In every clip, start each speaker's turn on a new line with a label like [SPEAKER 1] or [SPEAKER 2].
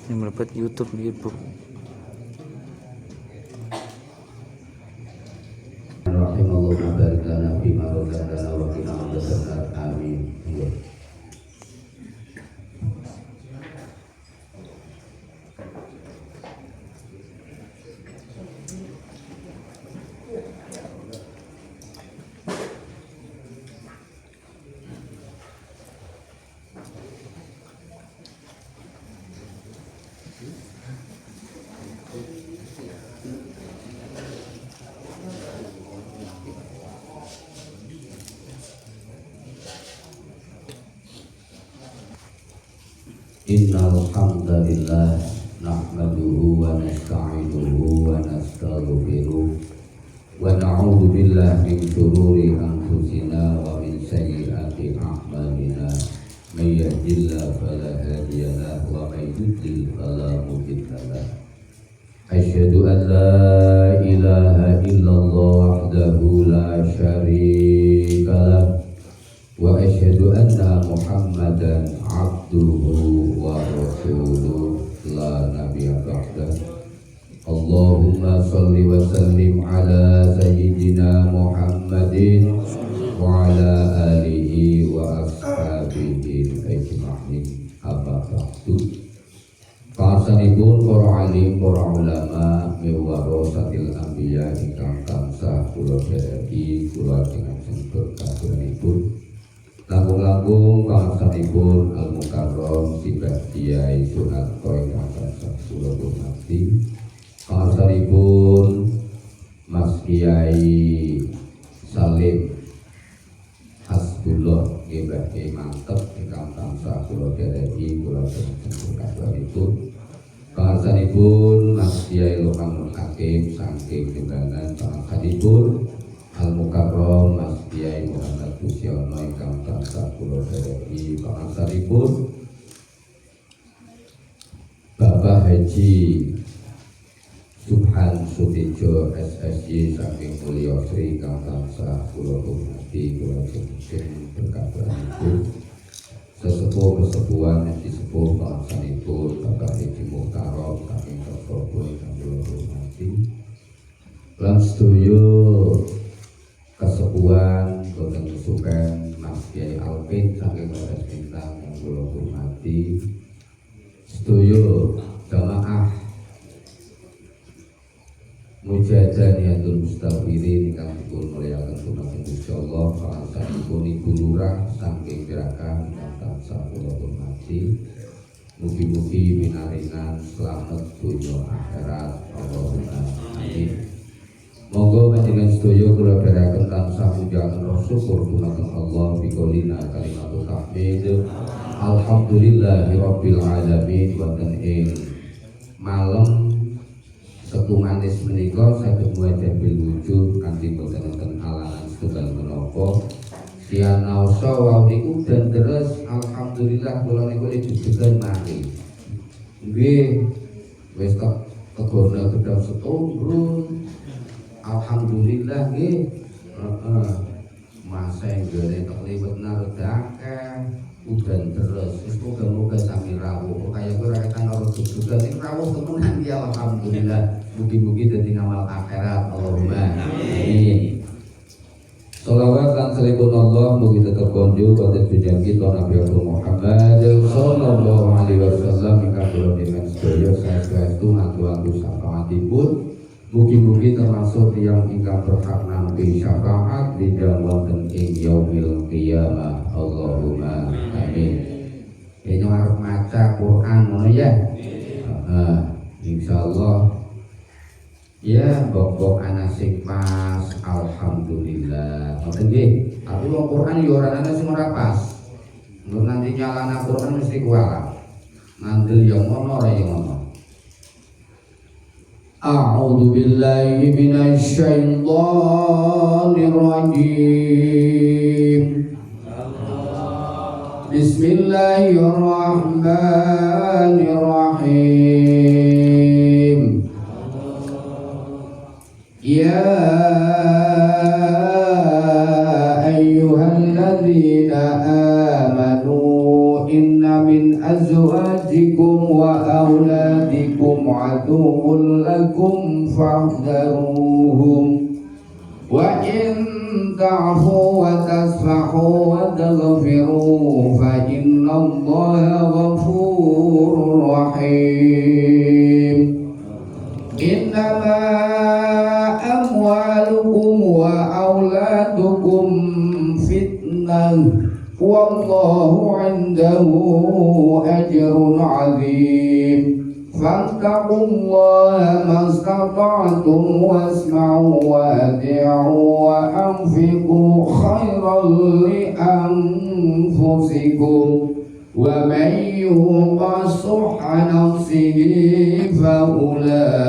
[SPEAKER 1] Yang melepat YouTube.
[SPEAKER 2] Rahimallahu barik lana fima razaqtana wa qina adzabannar. Amin. Innal hamdalillah nahmaduhu wa nasta'inuhu wa nastaghfiruh wa na'udzu billahi min shururi anfusina wa min sayyiati a'malina may yahdihillahu fala hadiya lahu wa may yudlil fala mudilla lahu. Asyhadu an la ilaha illallah wahdahu la syarika lahu wa asyhadu anna Muhammadan abduhu wa rasuluh la nabiyya ba'dah. Allahumma shalli wa sallim ala sayyidina Muhammadin wa ala alihi wa ashabihi ajma'in. Amma ba'du. Kasanipun para alim, para ulama miwarasatil anbiya ingkang tansah kula dereki kula jenengan berkaturanipun. Langkung-langkung kawasanipun Al-Mukarram Sibah Kiai Sunarto ingkang tansah kula hormati. Kawasanipun Mas Kiai Salim Hasbullah Mbah Kiai mantep ingkang tansah kula dereki kula jenengan berkaturanipun. Kawasanipun Mas Kiai Lokanul Hakim saking Jembangan kawasanipun Al-Mukarram Mas Kiai Muhammad Busyono ingkang tansah kula dereki pangasanipun Bapak Haji Subhan Sutijo SSY saking Mulya Sri ingkang tansah kula hormati kula jenengan berkabaranipun sesepuh-sesepuhan Haji sepuh pangasanipun Bapak Haji Muhtarom saking Surabaya ingkang kula hormati lan sedaya kesepuhan boten kesupen Mas Kiai Alvin saking Polres Bintang yang kula hormati, sedaya jamaah mujahadah niatul mustafirin ingkang dipun mulyaken dumateng Gusti Allah pangasanipun Ibu Lurah saking Gerakan ingkang tansah kula hormati. Mugi-mugi pinarinan slamet donya akhirat Allahumma amin. Monggo panjenengan sedaya kula dherekaken tansah pujian syukur dumateng Allah biqolina kalimatul tahmid. Alhamdulillahirabbil alamin. Wonten ing malem Setu manis menika saged mujabil wujud kanthi boten wonten halangan setunggal menapa. Sian naosa wau niku dan terus alhamdulillah kula niku dijujuken mari. Nggih wis kegona gedang setunggrul. Alhamdulillah nggih. Masa nggone tek liwet naredake udan terus. Wis muga-muga sami rawuh. Kaya ora ketan ora dudukan sing rawuh temenan ya alhamdulillah. Mugi-mugi dadi ngamal akhirat. Allahumma amin. Shalawat lan salibun Allah mugi tetep konjuk pada tujuan kita Nabi Muhammad sallallahu alaihi wasallam ingkang kula demen sedaya saestu ngatu-atu syafaatipun. Mugi-mugi termasuk yang ingkang berhak nampi syafaat di dalam wonten ing yaumil qiyamah. Allahumma amin. Ini harus maca Quran ngono ya. Insyaallah ya bobok anasik pas alhamdulillah. Ngoten nggih. Tapi wong Quran yo ora ana sing ora pas. Engko nanti nyalana Quran mesti kuwala. Ngandel yo ngono ora yo ngono. A'udzu billahi minasy syaithanir rajim. Bismillahirrahmanirrahim. Ya ayyuhalladzina amanu inna min azwajikum wa auladikum aduwwun lakum fahdharuhum wa in ta'fu wa tasfahu wa taghfiru fa innallaha ghafurur rahim. Innama amwalukum wa auladukum fitnah wallahu 'indahu ajrun 'azim. Fattaqullaha mastata'tum wasma'u wa ati'u wa anfiqu khairan li anfusikum wa man yuqa shuhha nafsihi fa ulaika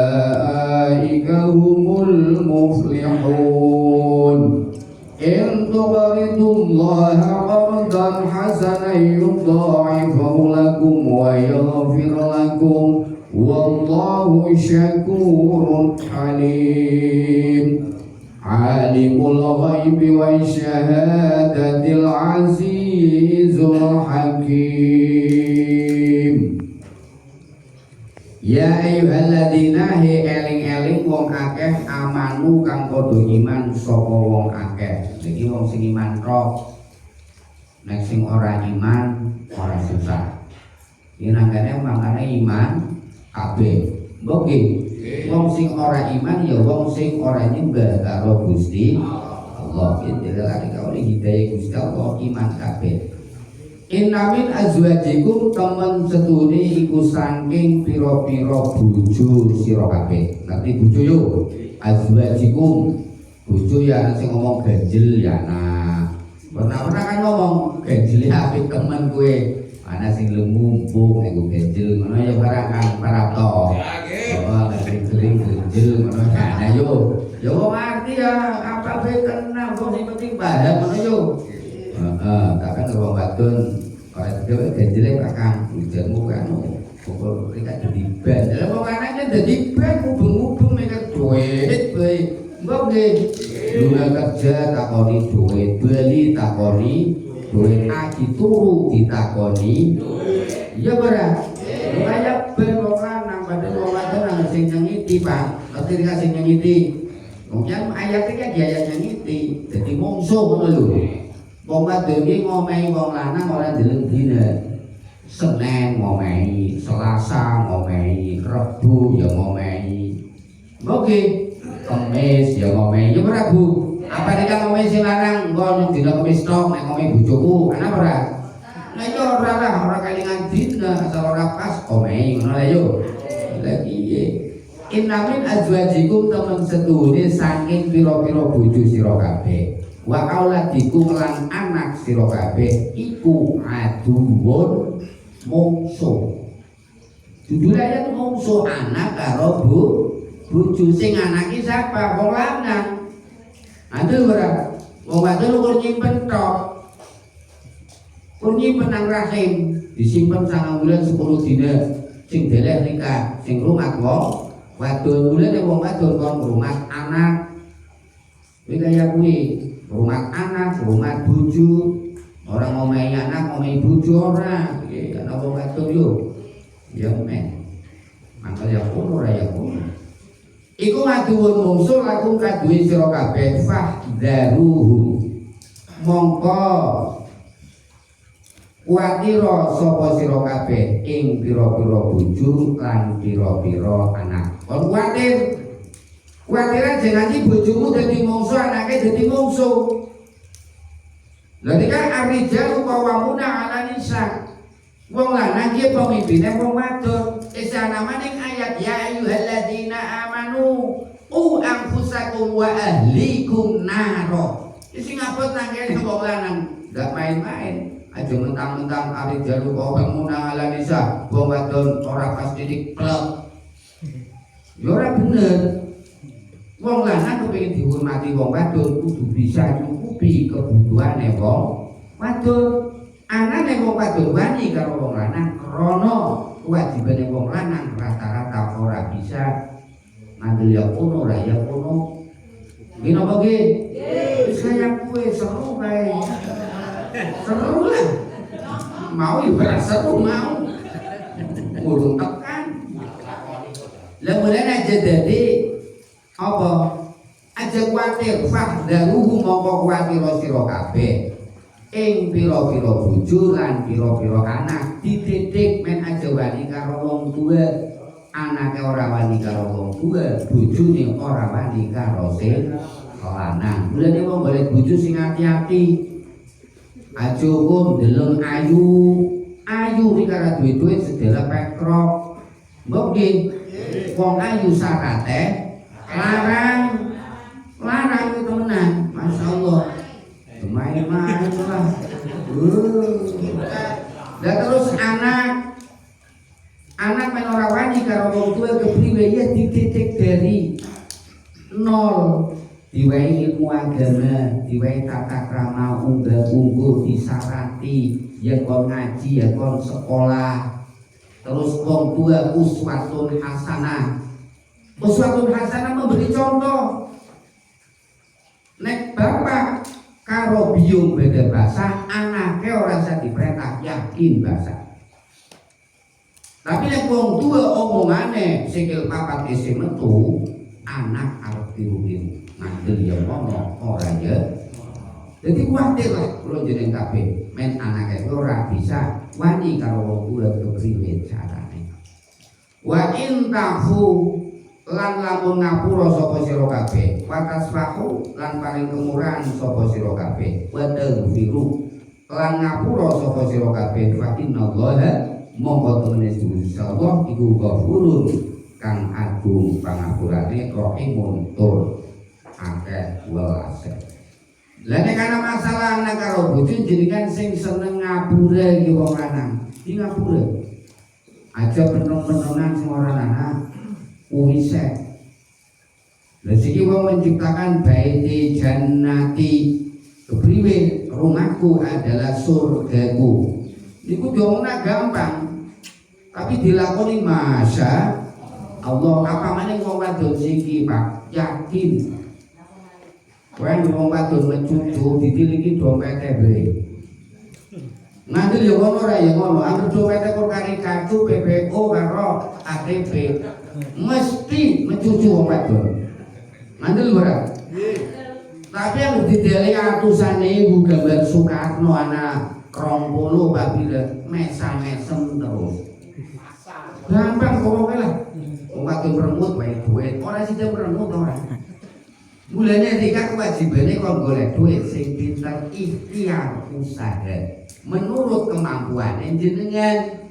[SPEAKER 2] humul muflihun. In tuqridullaha qardan hasanan yudha'ifahu lakum wa yaghfir lakum wallahu syakurun halim. Alimul ghaibi wa syahadatil azizul hakim. Ya ayyuhalladzina eling-eling wong akeh amanu kang padha iman sapa wong akeh. Iki wong sing iman tok. Nek sing ora iman ora susah. Iki nangane mangane iman kabeh. Mbok nggih. Wong sing ora iman ya wong sing ora nyembah karo Gusti Allah. Iki lagi kawula hidayah Gusti Allah iman kabeh. Inna min azwajikum temen setune iku saking pira-pira bojo sira kabeh. Ngerti bojo yo? Azwajikum. Bojo ya sing ngomong ganjel ya ana. Pernah kan ngomong ganjel apik temen kowe. Ana sing lemu nek ganjel ngono ya barang kan para to. Oh, kering ganjel ngono ana yo. Yo ngerti ya apa bae kenal kok sing penting paham ngono yo. Takkan wong wadon ora dhewe ganjele kakang ujarmu kan pokok rek dadi ban. Lah wong anake dadi ban mubeng-mubeng nek duit bae. Mbok nggih. Lunga kerja takoni duit, beli takoni duit, aji turu ditakoni duit. Iya ora? Kaya ben wong lanang padahal wong wadon ana sing nyengiti, Pak. Ngerti sing nyengiti. Mungkin ayate kan dia nyengiti. Dadi mungsuh ngono lho. Wong wadon iki ngomehi wong lanang ora ndeleng dina. Senin ngomehi, Selasa ngomehi, Rebo ya ngomehi. Oke, Kamis ya ngomehi. Ya ora Bu. Apa nek ngomehi sing lanang engko ning dina Kamis tok nek ngomehi bojoku, ana ora? Nah itu ora lah, ora kalingan dina asal ora pas ngomehi ngono lho. Lagi piye? Inna min azwajikum temen setune saking pira-pira bojo sira kabeh. Wa auladikum lan anak sira kabeh iku aduwun mungsuh. Judul ayat mungsuh anak karo bojo sing anake sapa? Wong lanang. Aduh ora. Wong wadon kok nyimpen tok. Kok nyimpen nang rahim, disimpen 9 bulan 10 dina. Sing deleh nikah, sing rumat wong wadon bulan wong wadon kon rumat anak. Kuwi kaya kuwi. Rumah anak, rumah bojo, orang ngomehi anak, ngomehi bojo ora. Iki ana wong wadon yo. Ya men. Mangkel ya kono ora ya kono. Iku maduwun mungsuh lakum kaduwe sira kabeh fahdharuhu. Mongko kuwatira sapa sira kabeh ing pira-pira bojo lan pira-pira anak. Kon kuwatir kuwatiran jangan iki bojomu dadi mungsuh, anake dadi mungsuh. Lha nek arrijal qawwamuna 'ala nisa. Wong lanang ki pemimpine wong wadon. Isana maning ayat ya ayyuhalladzina amanu anfusakum wa ahlikum naro. Sing ngapot nang kene wong lanang, ndak main-main. Aja mentang-mentang ari jaluk orang munang ala nisa, wong wadon ora pas titik plek. Ya ora bener. Wong lanang kepengin dihormati wong wadon kudu bisa nyukupi kebutuhane wong wadon. Anane wong wadon wani karo wong lanang krana kewajibane wong lanang rata-rata ora bisa ngandel ya kono ora ya kono. Nggih napa nggih? Wis kaya kuwe seru kae. Seru lah. Mau ya seru mau. Urung tekan. Lah mulane aja dadi apa? Aja kuwatir fahdaruhu mongko kuwatir sira kabeh. Ing pira-pira bojo lan pira-pira anak dititik men aja wani karo wong tuwa. Anake ora wani karo wong tuwa, bojone ora wani karo sing lanang. Mulane wong golek bojo sing ati-ati. Aja kok ndeleng ayu. Ayu iki karo duwe-duwe sedela pekrok. Mbok nggih. Wong ayu syarate larang. Larang itu temenan, masyaallah. Main-main lah. Dan terus anak men ora wani karo wong tuwa kepriwe ya dititik dari nol. Diwehi ilmu agama, diwehi tata krama unggah-ungguh, disarati ya kon ngaji, ya kon sekolah. Terus wong tua uswatun hasanah. Uswatun hasanah memberi contoh. Nek bapak karo biyung beda bahasa, anake ora usah diperintah yakin bahasa. Tapi nek wong tua omongane sikil papat isi metu, anak arep tiru-tiru. Ngandel ya ngomong ora ya. Jadi kuwatir lah kula jeneng kabeh men anake ora bisa wani karo wong tua kepriwe carane. Wa in tafu lan lamun ngapura sapa sira kabeh, wa tasfahu lan paling kemurahan sapa sira kabeh, wa taghfiru lan ngapura sapa sira kabeh, fa innallaha mongko temene Gusti Allah iku ghafurun kang agung pangapurane rahimun tur akeh welase. Lah nek ana masalah nang karo bojo jenengan sing seneng ngapura iki wong lanang, iki ngapura. Aja peneng-penengan sing ora lanang uwisek. Lah siki wong menciptakan baiti jannati. Kepriwe rumahku adalah surgaku. Niku diomongna gampang. Tapi dilakoni masa Allah apa maning wong wadon siki Pak yakin. Wong wong wadon mencucu ditiliki dompete bae. Ngandel ya ngono ora ya ngono, anggere dompete kok kari kartu PPO karo ATP. Mesti mencucu wong wadon. Ngandel ora? Nggih. Tapi yang dideli atusan ibu gambar Soekarno anak 20 babila mesam-mesem terus. Gampang pokoknya lah. Wong wadon meremut wae duit, ora sida meremut ora. Mulane tika kewajibane kon golek duit sing pinter ikhtiar usaha menurut kemampuan jenengan.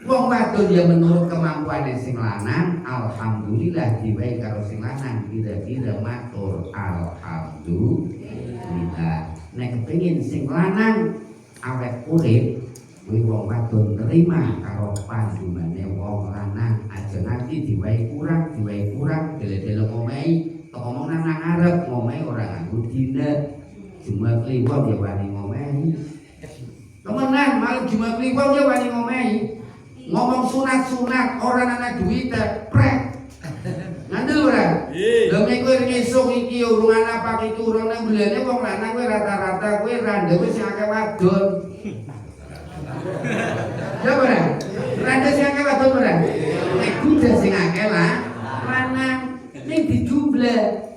[SPEAKER 2] Wong wadon ya menurut kemampuan sing lanang alhamdulillah diwehi karo sing lanang kira-kira matur alhamdulillah. Nek kepengin sing lanang awet urip kuwi wong wadon terima karo panjumane wong lanang aja nanti diwehi kurang dele-dele omehi tok omong nang ngarep ngomehi ora nganggo dina cuma kliwon ya wani ngomehi. Temenan malah cuma kliwon ya wani ngomehi. Ngomong sunat-sunat orang ana duit prek. Ngandel ora? Lha mek kowe ngesuk iki urung ana apa iki urung nang bulane wong lanang kowe rata-rata kowe randhewe sing akeh wadon. Ya ora? Randhe sing akeh wadon ora? Nek kudu sing akeh lah lanang ning dijumlah.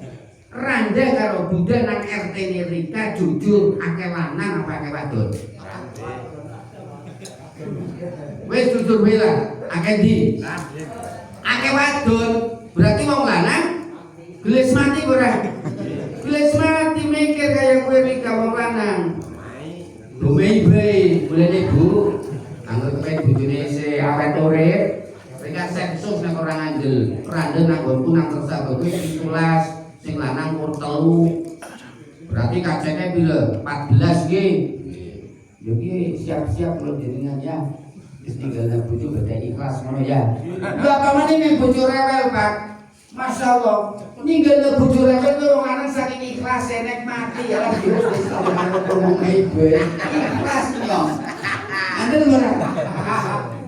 [SPEAKER 2] Randhe karo Budha nang RT Rika jujur akeh lanang apa akeh wadon? Wis jujur bela, akeh di. Akeh wadon, berarti wong lanang gelis mati ora? Gelis mati mikir kaya kowe Rika wong lanang. Dumei bae, mulane Bu. Angger kepen bojone isih awet urip, mereka sensus nek ora ngandel. Randel nang nggonku nang kersa kuwi 17, sing lanang kur 3. Berarti kacene pira? 14 nggih. Yo ki siap-siap kula jenengan ya. Wis tinggal nang bojo badhe ikhlas ngono ya. Lha apa meneh nek bojo rewel, Pak? Masyaallah. Ninggal bojo rewel kuwi wong lanang saking ikhlas nek mati ya lagi wis ngomong ibu. Ikhlas yo. Andel ora.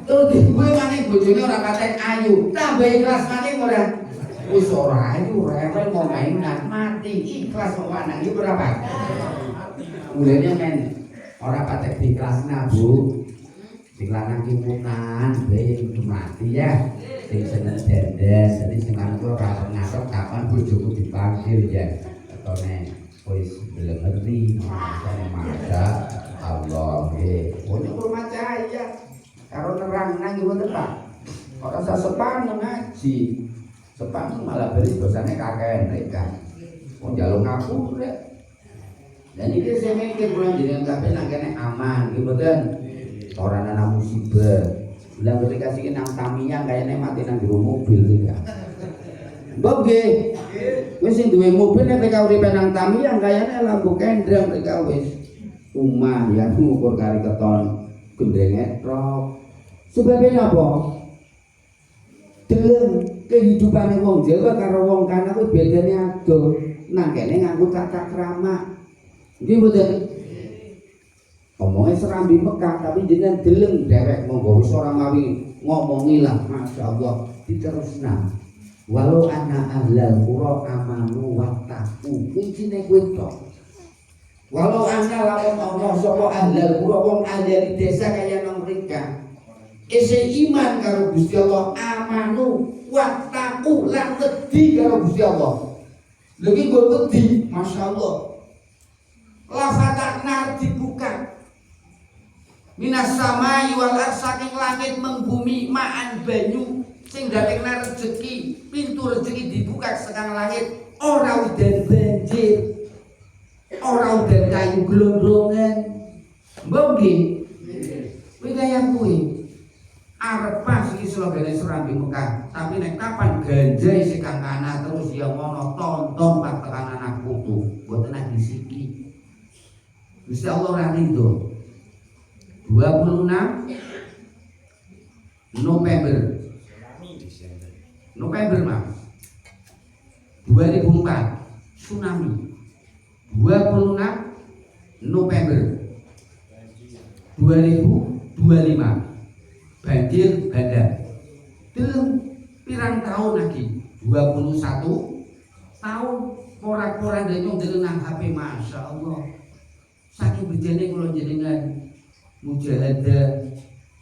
[SPEAKER 2] Terus dibuwe maneh bojone ora patek ayu, tambah ikhlas maneh ora. Wis ora ayu rewel mau mainan mati ikhlas kok lanang iki ora Pak. Mulane men ora patek diikhlasna Bu. Sing lanang ki punan bae mati ya. Sing seneng dendes, dadi sing lanang ora ngatok kapan bojoku dipanggil ya. Atone wis belum ngerti masa Allah nggih. Ono rumah cahaya karo nerang nang mboten Pak. Ora usah sepan ngaji. Sepan malah beris dosane kakean mereka. Wong njaluk ngaku rek. Dan iki sing mikir kula jenengan kabeh nang kene aman nggih mboten. Ora ana musibah. Bilang ketika sing nang Tamiya kayane mati nang jero mobil ya. Mbok nggih. Wis sing duwe mobil nek mereka uripe nang Tamiya kayane lampu kendreng mereka wis umah ya ngukur kari keton gendreng etrok. Sebabnya apa? Deleng kehidupane wong Jawa karo wong kana kuwi bedane adoh. Nang kene nganggo tata krama. Nggih mboten? Omongnya serambi Mekah tapi jenengan deleng dewek monggo wis ora mawi ngomongi lah masyaallah diterusna. Walau ana ahlal qura amanu wattaqu kuncine kuwi tok. Walau ana lamun ana sapa ahlal qura wong ahli desa kaya nang mrika. Isi iman karo Gusti Allah amanu wattaqu lan wedi karo Gusti Allah. Lha iki nggo wedi masyaallah. Lafatakna dibuka. Minas samai wal ardh saking langit mengbumi ma'an banyu sing dadekna rezeki pintu rezeki dibuka sekang langit ora udan banjir ora udan kayu glondrongan mbok nggih kuwi kaya kuwi arep pas iki slogane serambi Mekah tapi nek kapan ganjai sekang kana terus ya ngono tonton pak tekan anak putu mboten nang disiki Gusti Allah ora rido 26 November Mas 2004 tsunami 26 November 2025 banjir bandar telung pirang tahun lagi 21 tahun porak-porak dan nyong nang HP Masya Allah saking bejane kula jenengan mujahadah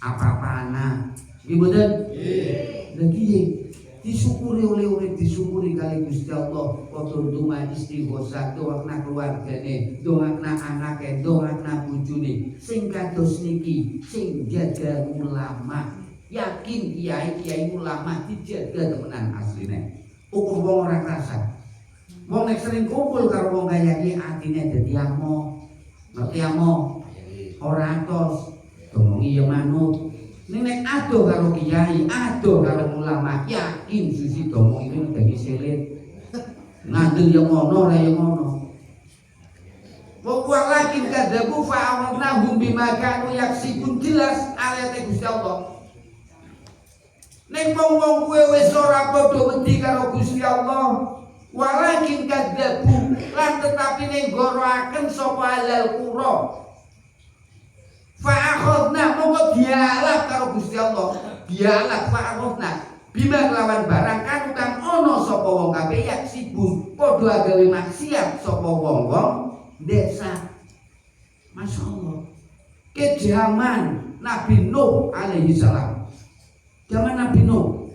[SPEAKER 2] apa-apana nggih mboten? Nggih. Lagi disyukuri oleh urip disyukuri kali Gusti Allah padha donga istighosah doakna keluargane doakna anake doakna bojone sing kados niki sing jaga ulama yakin kiai ulama dijaga temenan asline ukur wong ora krasa wong nek sering kumpul karo wong kaya iki atine dadi amo ngerti amo ora atos ngomongi ya manut nek adoh karo kiai adoh karo ulama yakin susi domong itu dadi selit ngandel ya ngono ora ya ngono wa lakin kadzabu fa'amarnahum bima kanu yaksibun jelas ayat Gusti Allah nek wong-wong kuwe wis ora padha wedi karo Gusti Allah walakin kadzabu lan tetapi ning goroaken sapa halal qura fa'akhadna monggo dialap karo Gusti Allah dialap fa'akhadna bima lawan barang kang ana sapa wong kabeh yak sibun padha gawe maksiat sapa wong-wong desa masyaallah ke zaman Nabi Nuh alaihi salam zaman Nabi Nuh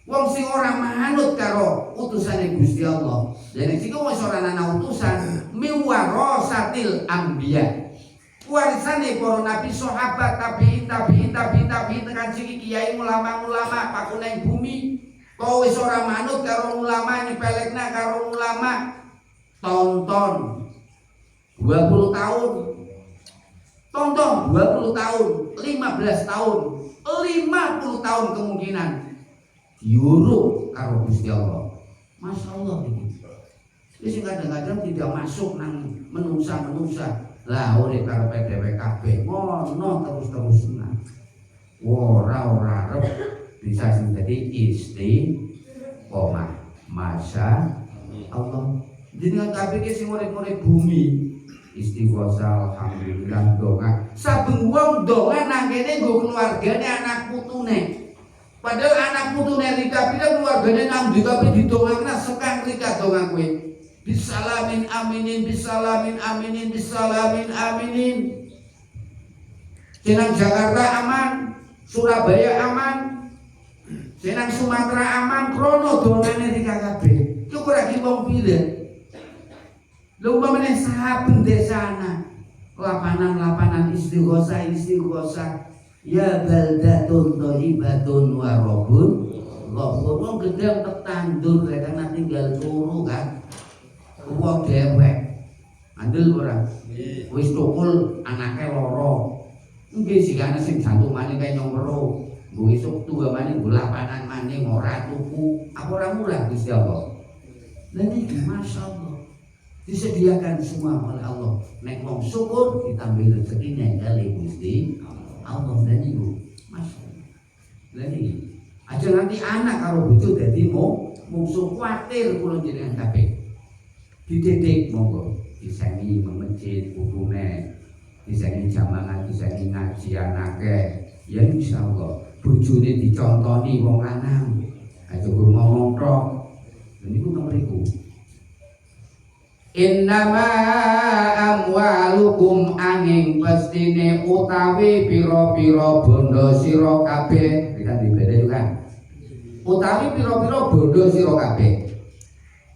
[SPEAKER 2] wong sing ora manut karo utusane Gusti Allah lan iki wis ora ana utusan miwarasatil anbiya warisane para nabi sahabat tabi'in tekan sing kiai ulama-ulama pakuning bumi kok wis ora manut karo ulama nyepelekna karo ulama tonton 20 tahun Tonton 20 tahun, 15 tahun, 50 tahun kemungkinan diuruk karo Gusti Allah. Masya Allah ini. Ini kadang-kadang tidak masuk nang menungsa-menungsa. Lah oleh karepe dhewe kabeh ngono terus-terus nang. Ora arep bisa sing dadi istiqomah. Masya Allah. Jenengan kabeh iki sing urip-urip bumi istighosah alhamdulillah donga. Saben wong donga nang kene nggo keluargane anak putune. Padahal anak putune rika pira keluargane nang ndi kabeh didongakna sekang rika donga kowe. Bisalamin aminin bisalamin aminin bisalamin aminin. Senang Jakarta aman, Surabaya aman, senang Sumatera aman, krono dongane rika kabeh. Iku ora ki wong pira. Lha umpamane saben desana lapanan istighosah ya baldatun thayyibatun wa rabbun ghafur. Wong gedhe tek tandur rek ana tinggal turu kan. Wong dewek. Andel ora? Wis tukul anake loro. Nggih sikane sing jantung maning kaya nyomro. Nggo esuk tuwa maning nggo lapanan maning ora tuku. Apa ora murah Gusti Allah? Lah niki masyaallah. Disediakan semua oleh Allah. Nek wong syukur ditambahi rezekine kali Gusti Allah. Dan iku masyaallah. Lah niki aja nanti anak karo bojo dadi mungsuh kuwatir kula jenengan kabeh. Dididik monggo, disengi masjid kudune, disengi jamaah, disengi ngaji anake. Ya insyaallah bojone dicontoni wong lanang. Aja ngomong tok. Lha niku nang mriku. Innama amwalukum angin pestine utawi pira-pira bondo sira kabeh. Iki dibeda juga. Utawi pira-pira bondo sira kabeh.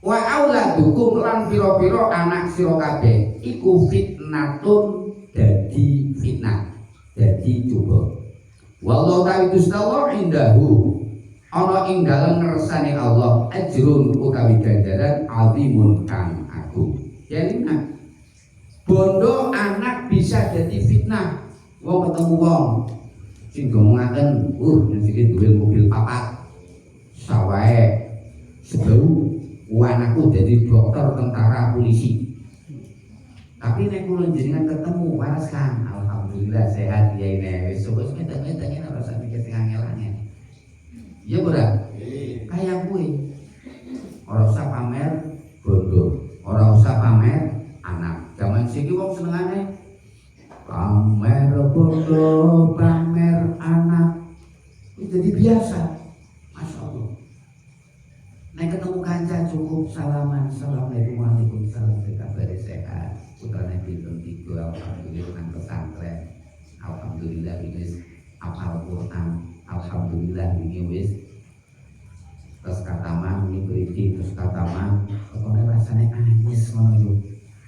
[SPEAKER 2] Wa auladukum lan pira-pira anak sira kabeh iku fitnatun dadi fitnah. Dadi coba. Wallahu ta'ala Gustawa indahu ana ing dalem ngersane Allah ajrun utawi ganjaran azimun kang jadi bondo anak bisa jadi fitnah. Wong ketemu wong sing ngomongaken niki duwe mobil papat sawae sebau anakku jadi dokter, tentara, polisi. Tapi nek kula jenengan ketemu waras kan alhamdulillah sehat ya ini wis wis ngeten-ngeten ora usah mikir sing angel-angel. Iya ora? Kayak kuwi ora usah pamer bondo. Orang usah pamer anak. Zaman siki wong senengane pamer bondo, pamer anak. Itu jadi biasa. Masya Allah. Nek ketemu kanca cukup salaman, assalamualaikum waalaikumsalam, kabar sehat. Putrane pinten tiga, alhamdulillah nang pesantren. Alhamdulillah wis hafal Quran. Alhamdulillah ini wis terus kataman ini beriti terus kataman pokoknya rasanya anyes ngono yo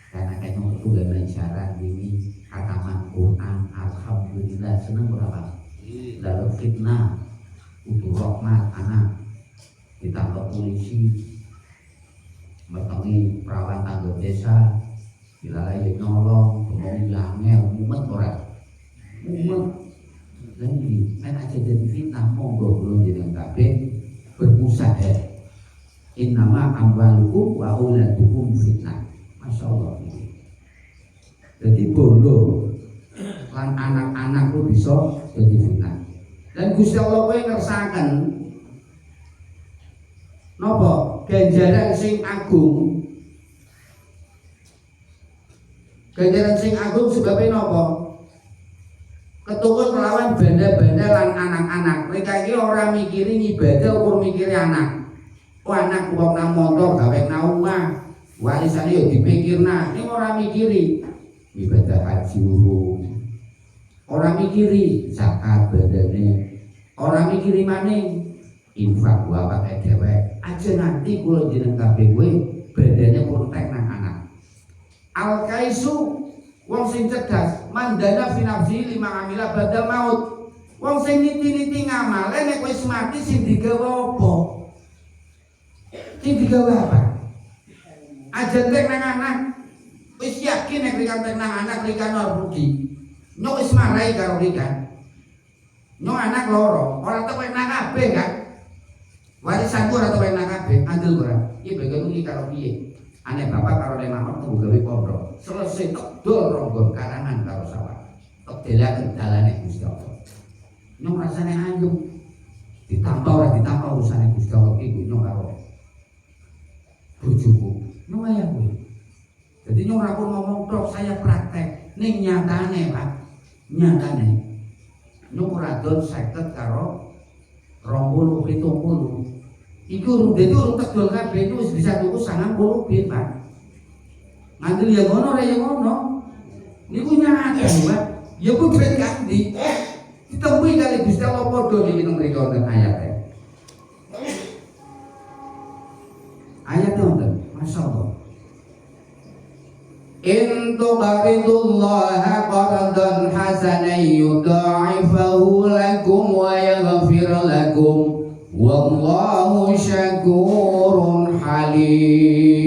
[SPEAKER 2] karena kayaknya waktu gak syarat ini kataman Quran alhamdulillah seneng berapa lalu fitnah untuk rahmat anak ditangkap polisi bertemu perawan tangga desa dilalai nolong ngomong yangel mumet orang mumet dan ini kan aja jadi fitnah monggo belum jadi kabeh berusaha. Innama amwalukum wa auladukum fitnah. Masya Allah. Jadi bondo lan anak-anak lu bisa jadi fitnah. Dan Gusti Allah kowe ngersaken napa ganjaran sing agung. Ganjaran sing agung sebabnya napa? Ketukun melawan benda-benda lan anak-anak. Mereka ini orang mikirin ibadah ukur mikirin anak. Anak wong nang motor gawe nang omah. Warisane yo dipikirna. Ini orang mikiri ibadah haji urung. Orang mikiri zakat badane. Orang mikiri maning infak gua pakai dewek. Aja nanti kula jeneng kabeh kowe badane kontek nang anak. Al kaisu wong sing cerdas mandana fi nafsi lima amila badal maut. Wong sing niti-niti ngamale nek wis mati sing digawa apa? Sing digawa apa? Aja tek nang anak. Wis yakin nek rikan tek nang anak rikan ora rugi. Nyok wis marai karo iki kan. Nyok anak loro, ora tau enak kabeh kan. Warisanku ora tau enak kabeh, andel ora. Iki bagian iki karo piye? Ane bapak karo nek mamah tunggu gawe pondok. Selesai tok dol ronggon karangan karo sawah. Tok delaken dalane Gusti Allah. Nyok rasane ayem. Ditambah ora ditambah urusane Gusti Allah iki nyok karo bojoku. Nyok ya kuwi. Jadi nyok ora pun ngomong tok, saya praktek ning nyatane, Pak. Nyatane. Nyok ora don 50 karo 20 70. Iku urung dadi urung tegol kabeh itu wis bisa tuku 90 bin, Pak. Ngandel ya ngono ora ya ngono. Niku nyata, Pak. Ya ku duit kandi. Ditemui kali Gusti Allah padha niki nang mriki wonten ayate. Ayat wonten, masyaallah. In tuqridullaha qardan hasanan yudha'ifahu lakum wa yaghfir lakum wallahu syakurun halim.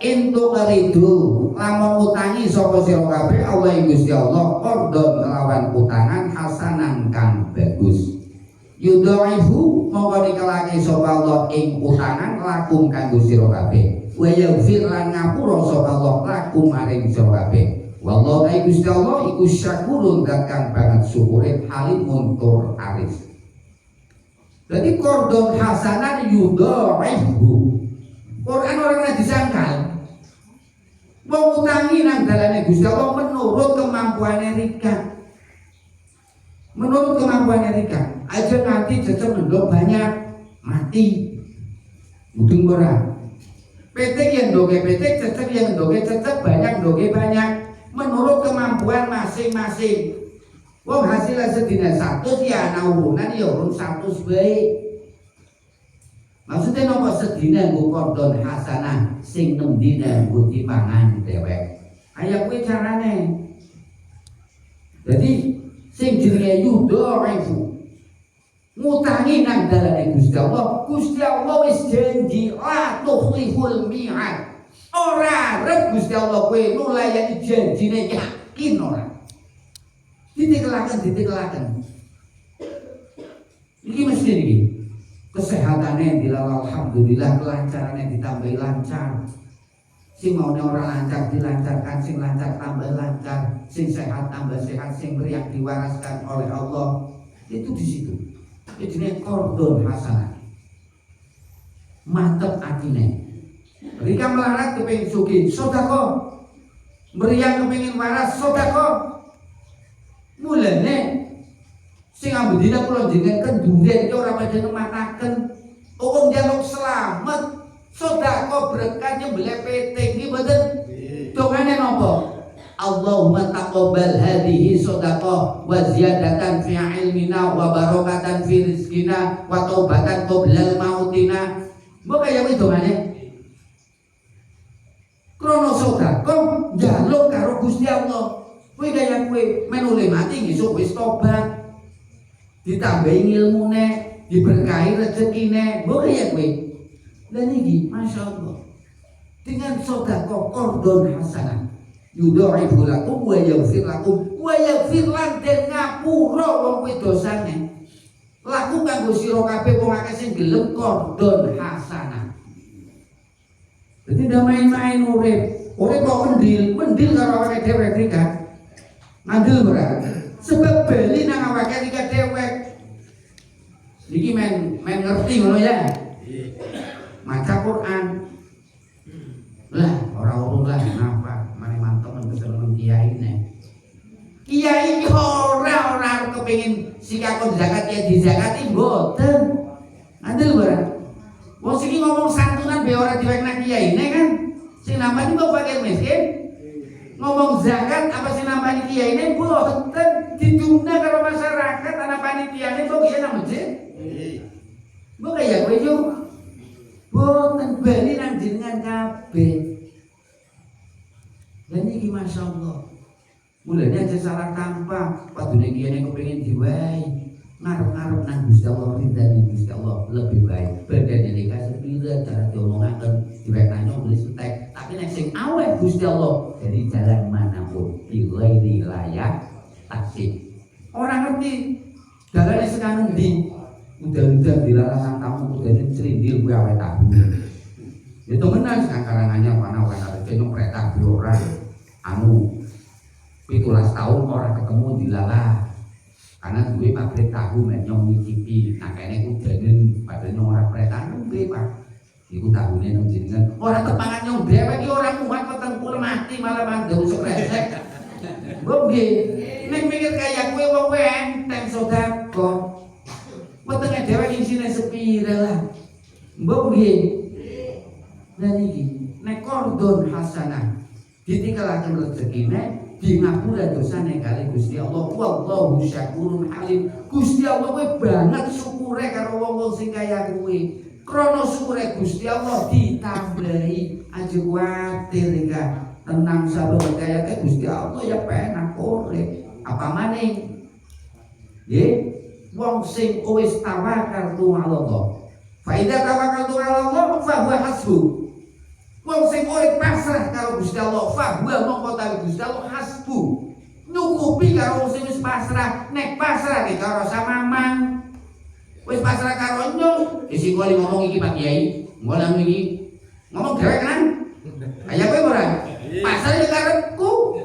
[SPEAKER 2] In tuqridu lamun utangi sapa sira kabeh Allah Gusti Allah qardan lawan utangan hasanan kang bagus. Yudha'ifu mongko nikelake sapa Allah ing utangan lakum kanggo sira kabeh. Wa yaghfir lan ngapura sapa Allah lakum maring sira kabeh. Wallahu ta'ala Gusti Allah iku syakurun zat kang banget syukure halimun tur aris. Dadi qardun hasanan yudha'ifu. Quran ora disangkal. Wong utangi nang dalane Gusti Allah menurut kemampuane rika. Menurut kemampuannya Rika, aja nanti cecep mendok banyak mati, mudeng ora. PT yang doge PT, cecep yang doge cecep, banyak doge banyak. Menurut kemampuan masing-masing. Wong hasilnya sedina 100 ya ana urunan ya urun 100 baik. Maksudnya nopo sedina nggo qardon hasanah, sing 6 dina nggo dipangan dhewek. Kaya kuwi carane. Jadi sing jenenge yudha'ifu ngutangi nang dalane Gusti Allah. Gusti Allah wis janji la tukhliful mi'ad. Ora rek Gusti Allah kowe nulayani janjine, yakin ora. Ditikelaken. Iki mesti iki. Kesehatane dilal alhamdulillah, kelancarane ditambahi lancar. Sing maune ora lancar dilancarkan, sing lancar tambah lancar, sing sehat tambah sehat, sing riak diwaraskan oleh Allah. Itu di situ. Itu jenenge qardun hasanah. Mantep atine. Rika melarat kepengin sugih, sedekah. Meriang kepengin waras, sedekah. Mulane sing ambedina kula jenengan kenduren iki ora padha nemataken. Wong njaluk slamet. Sedekah berkah nyembelih PT iki mboten dongane napa? Allahumma taqabbal hadhihi shadaqah wa ziyadatan fi ilmina wa barakatan fi rizqina wa taubatan qoblal mautina. Mbok kaya kuwi dongane. Krono sedekah njaluk karo Gusti Allah. Kuwi kaya kuwi menule mati ngisuk wis tobat. Ditambahi ilmune, diberkahi rezekine. Mbok kaya kuwi. Dan ini Masya Allah dengan sedekah qardun hasanah yudha'ifu lakum wa yaghfir lakum wa yaghfir lan den ngapura wong kuwi dosane laku kanggo sira kabeh wong akeh sing gelem qardun hasanah. Dadi ndak main-main urip kok mendil karo awake dhewe iki kan ngandel ora sebab bali nang awake iki dhewe iki men ngerti ngono ya. Maca Quran lah orang lah kenapa mane mantep kesenengan kiai ne kiai orang kepengin sikakon zakat ya dizakati mboten andel ora wong sing ngomong santunan be ora diwekna kiai ne kan sing namanya kok fakir miskin ngomong zakat apa sing namanya kiai ne mboten didungna karo masyarakat ana panitiane kok kiai nang masjid mbok kaya kowe yo boten bali nang jenengan kabeh. Dan iki Masya Allah. Mulane aja salah tanpa padune kiyane kepengin diwai. Ngarep-ngarep nang Gusti Allah ridani Gusti Allah lebih baik. Badane nika sepira cara diomongaken diwekane beli sutek tak Tapi nek sing aweh Gusti Allah, jadi jalan manapun di layak taksib. Orang ngerti jalannya sekarang di udah dilarang tamu udah cerindil gue awet tahu. Itu temenan sekarang karangannya mana jeneng perintah orang anu 17 tahun orang ketemu dilalah karena gue pabrik tahu menyong nyicipi nah kayaknya udahin padahal nyong orang perintah gue pak iku tahunya nyong jenengan orang tepangan nyong dewek iki orang muat peteng puluh mati malah mandul sekresek gue nek mikir kayak gue wong enteng sodako wetenge dewek isine sepira lah gue dan iki nek kordon hasanah ditingkalaken rezekine di ngapura dosane kali Gusti Allah. Wallahu syakurun alim. Gusti Allah kuwi banget syukure karo wong-wong sing kaya kuwi. Krana syukure Gusti Allah ditambahi aja kuwatir iki. Tenang sabar kaya Gusti Allah ya penak urip. Apa maning? Nggih, wong sing wis tawakal tu Allah. Fa idza tawakkaltu 'ala Allah fa huwa hasbuh. Wong sing urip pasrah karo Gusti Allah, fa huwa mongko tawi Gusti Allah hasbu. Nyukupi karo wong sing wis pasrah, nek pasrah iki karo samamang. Wis pasrah karo nyung, isi kali ngomong iki Pak Kiai, ngono iki. Ngomong dhewe kan? Kaya kowe ora? Pasrah yo karepku.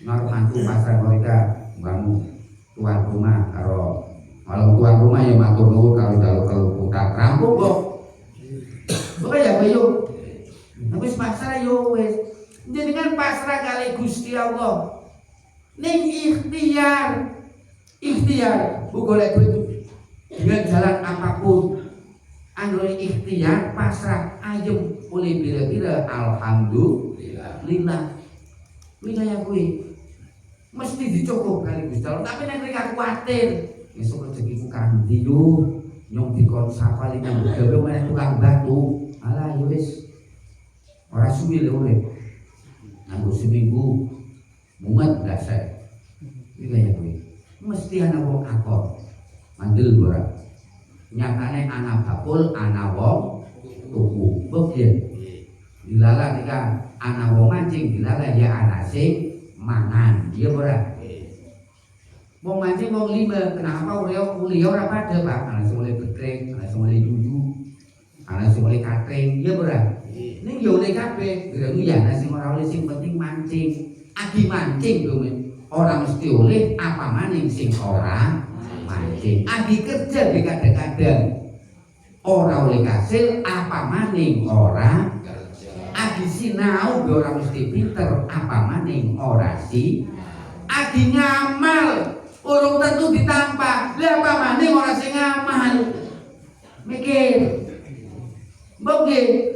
[SPEAKER 2] Ngarep mantu pasrah mereka bangun tuan rumah karo malam tuan rumah ya matur nuwun kalau putra rampung kok. Bukan ya kowe wis pasrah yo wis. Jenengan pasrah kali Gusti Allah. Ning ikhtiar bu golek duit dengan jalan apapun. Anggone ikhtiar pasrah ayem oleh bira-bira alhamdulillah. Kuwi kaya kuwi mesti dicukup kali Gusti Allah. Tapi nek rek kuwatir esuk rezekiku kandi yo nyong dikon sapali nang gawe meneh tukang batu. Alah yo wis ora suwi lho urip. Nganggo seminggu mumet dasar. Iki kaya kuwi. Mesti ana wong akon. Mandel ora. Nyatane ana bakul, ana wong tuku. Begitu. Dilala nika ana wong mancing, dilala ya ana sing mangan. Iya ora? Wong mancing wong 5, kenapa kuliah ora padha, Pak? Ana sing mulai betrek, ana sing mulai yuyu, ana sing mulai katring, iya ora? Ning yo oleh kabeh, geramu ya ana sing ora oleh sing penting mancing. Agi mancing lho, ora mesti oleh apa maning sing ora mancing. Agi kerja di kadang-kadang ora oleh kasil apa maning ora kerja. Agi sinau ora mesti pinter apa maning ora si. Agi ngamal urung tentu ditampa. Lah apa maning ora sing ngamal. Mikir. Mbok nggih.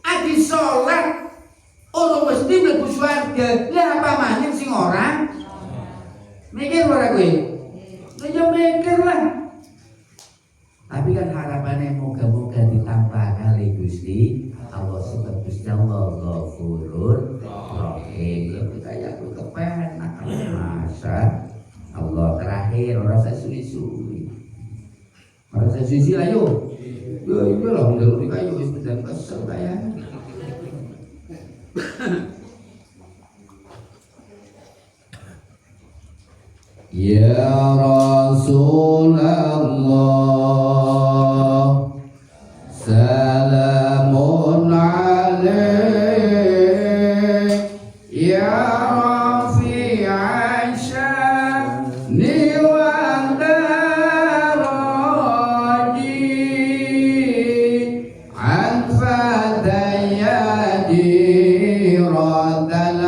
[SPEAKER 2] Agi salat urung mesti mlebu swarga. Lah apa maning sing ora? Mikir ora kowe? Ya mikir lah. Tapi kan harapannya moga-moga ditampa kali Gusti Allah sebab Gusti Allah Ghafurur Rahim. Ya kayak aku kepenak masa Allah terakhir ora usah suwi-suwi. Ora usah suwi lah yo. Ya iki lah ndang iki kayu wis pedang kesel kaya. Ya Rasulullah salamun alaik ya rafi'an sya'ni wa daraji an fatayadi radal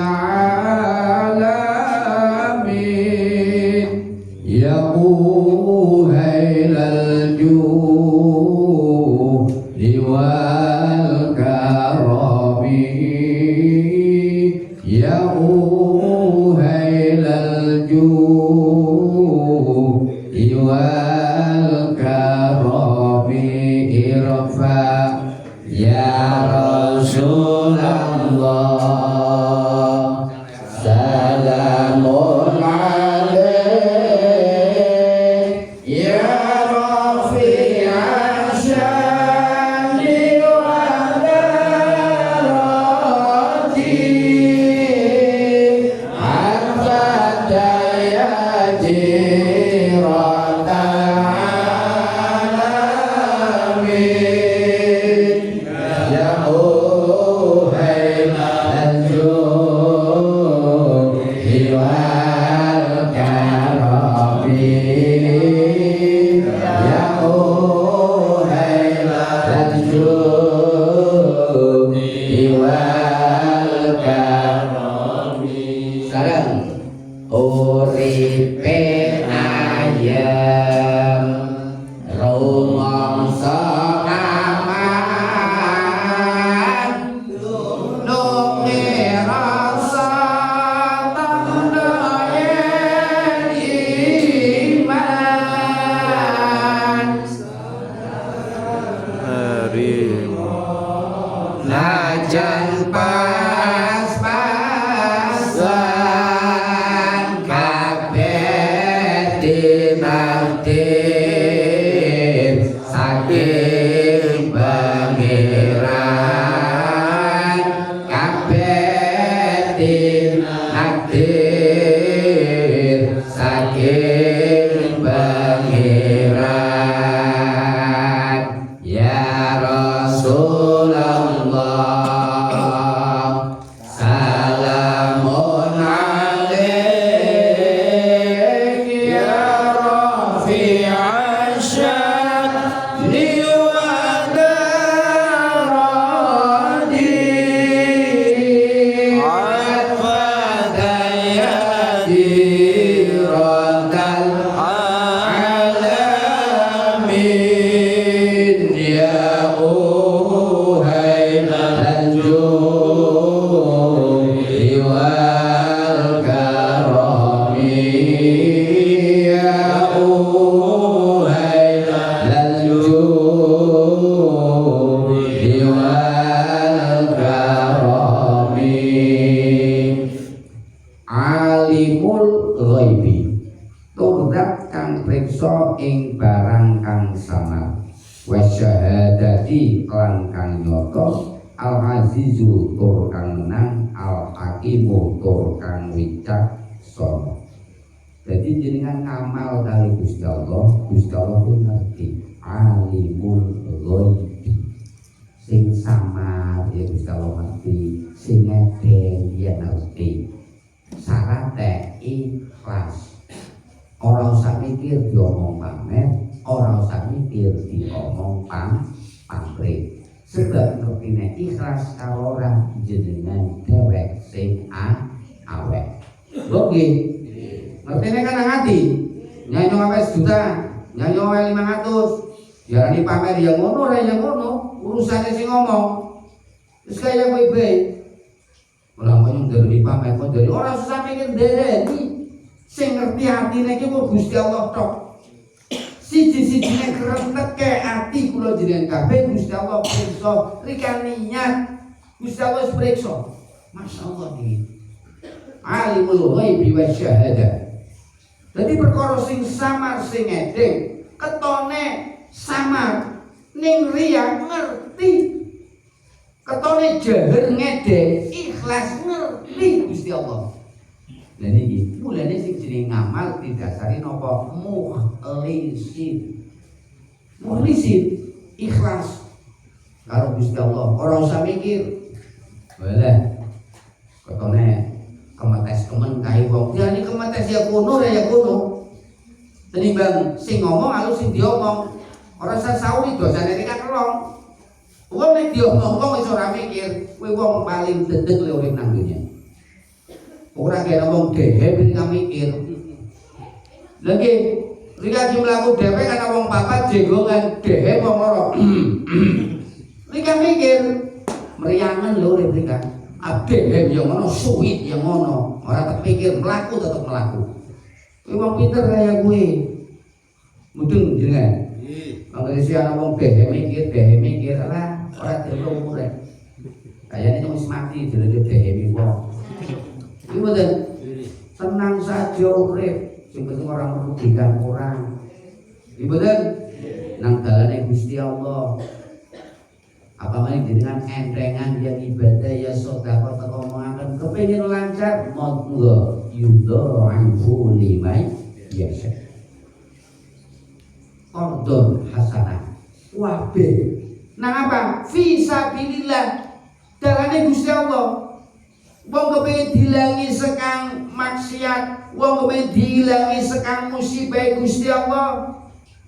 [SPEAKER 2] Wong kepengin dilangi sekang maksiat, wong kepengin dilangi sekang musibah Gusti Allah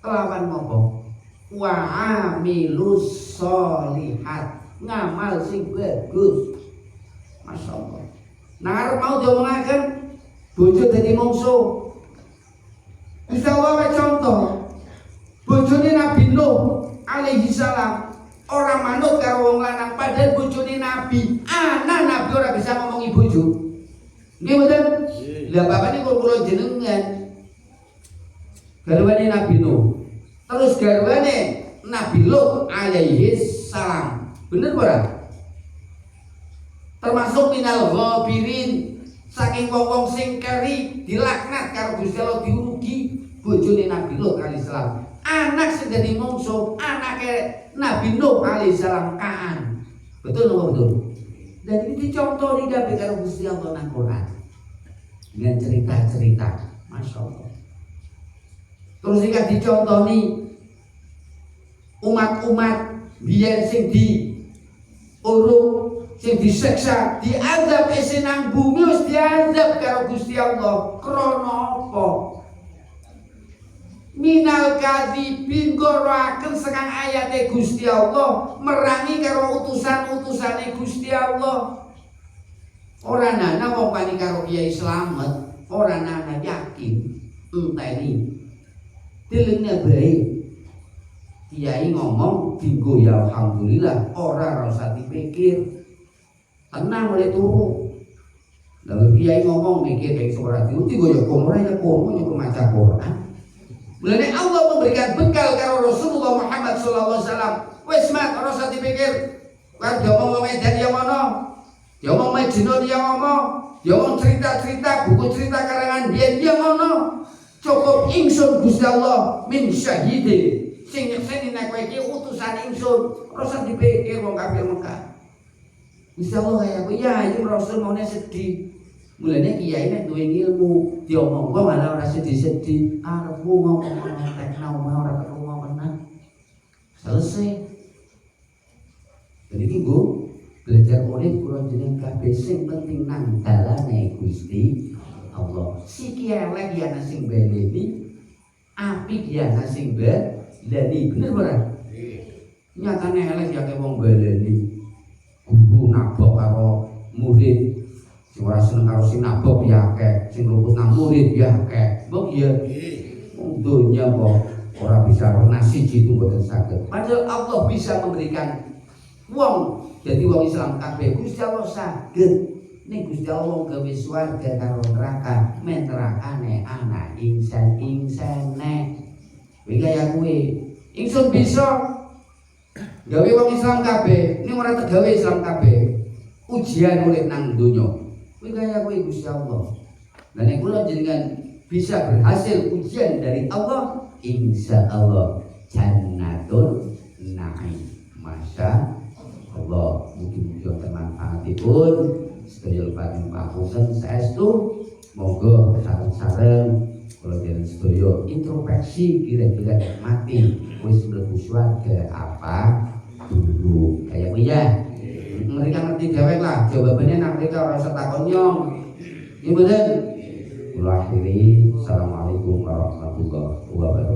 [SPEAKER 2] kelawan napa? Wa amilus sholihat, ngamal sing bagus. Masyaallah. Nah arep mau diomongaken bojo dadi mungsuh. Gusti Allah contoh bojone Nabi Nuh alaihi salam orang manut karo wong lanang, padahal bojone Nabi, anak Nabi ora bisa ngomongi bojo. Nggih mboten? Lah bapakne kula jenengan garwane Nabi Nuh. Terus garwane Nabi Lut alaihi salam. Bener ora? Termasuk minal ghabirin, saking wong-wong sing keri dilaknat karo Gusti Allah, diurugi bojone Nabi Lut alaihi salam. Anak sing dadi mungsuh anake Nabi Nuh alaihi salam Kaan. Betul napa betul? Dan ini dicontoh kabeh karo Gusti Allah nang Quran. Dengan cerita-cerita, Masya Allah. Terus iki dicontoni umat-umat biyen sing diurung, sing disiksa, diazab isi nang bumi wis diazab karo Gusti Allah. Krana apa? Minal kadzibin goroaken sekang ayate Gusti Allah, merangi karo utusan-utusane Gusti Allah. Ora nana wong pani karo Kiai Slamet, ora nana yakin enteni. Dilene bae. Kiai ngomong dinggo ya alhamdulillah, ora usah dipikir. Tenang oleh turu. Lalu Kiai ngomong mikir kayak suara diuti gue ya kono ya maca Quran. Mulane Allah memberikan bekal karo Rasulullah Muhammad sallallahu alaihi wasallam. Wis mat ora usah dipikir. Kan ngomong medan yang ono, ya ngomong Majnun yang ngomong, ya ngomong cerita-cerita buku cerita karangan biyen yang ono. Cukup ingsun Gusti Allah min syahide. Sing nyekseni nek kowe iki utusan ingsun, ora usah dipikir wong kafir Mekah. Gusti Allah kaya kowe ya iki Rasul maune sedih. Mulane kiai nek duwe ilmu diomong kok malah ora sedih-sedih. Arepmu ngomong tekno ora ketemu menang. Selesai. Jadi minggu belajar urip kula jeneng kabeh sing penting nang dalane Gusti Allah. Siki elek ya sing beleni, apik ya sing beleni. Bener ora? Nyatane elek ya wong beleni. Guru nabok karo murid. Sing ora seneng karo sing nabok ya akeh, sing luput nang murid ya akeh. Mbok ya. Wong donya kok ora bisa pernah siji itu mboten saged. Padahal Allah bisa memberikan wong jadi wong Islam kabeh. Gusti Allah saged. Ning Gusti Allah gawe swarga karo neraka, men nerakane anak insan-insane. Kuwi kaya kuwi. Ingsun bisa gawe wong Islam kabeh, ning ora tegawe Islam kabeh. Ujian urip nang donya. Kuwi kaya kuwi Gusti Allah. Lah nek kula jenengan bisa berhasil ujian dari Allah, insyaallah jannatul na'im. Masya Allah, mugi-mugi bermanfaatipun sedaya paring pakusen saestu. Monggo sareng-sareng kula jeneng sedaya introspeksi kira-kira mati wis mlebu swarga apa dulu. Kayak kuwi ya. Mereka ngerti dewek lah, jawabannya nang mereka ora usah takon nyong. Nggih mboten? Kula akhiri, assalamualaikum warahmatullahi wabarakatuh.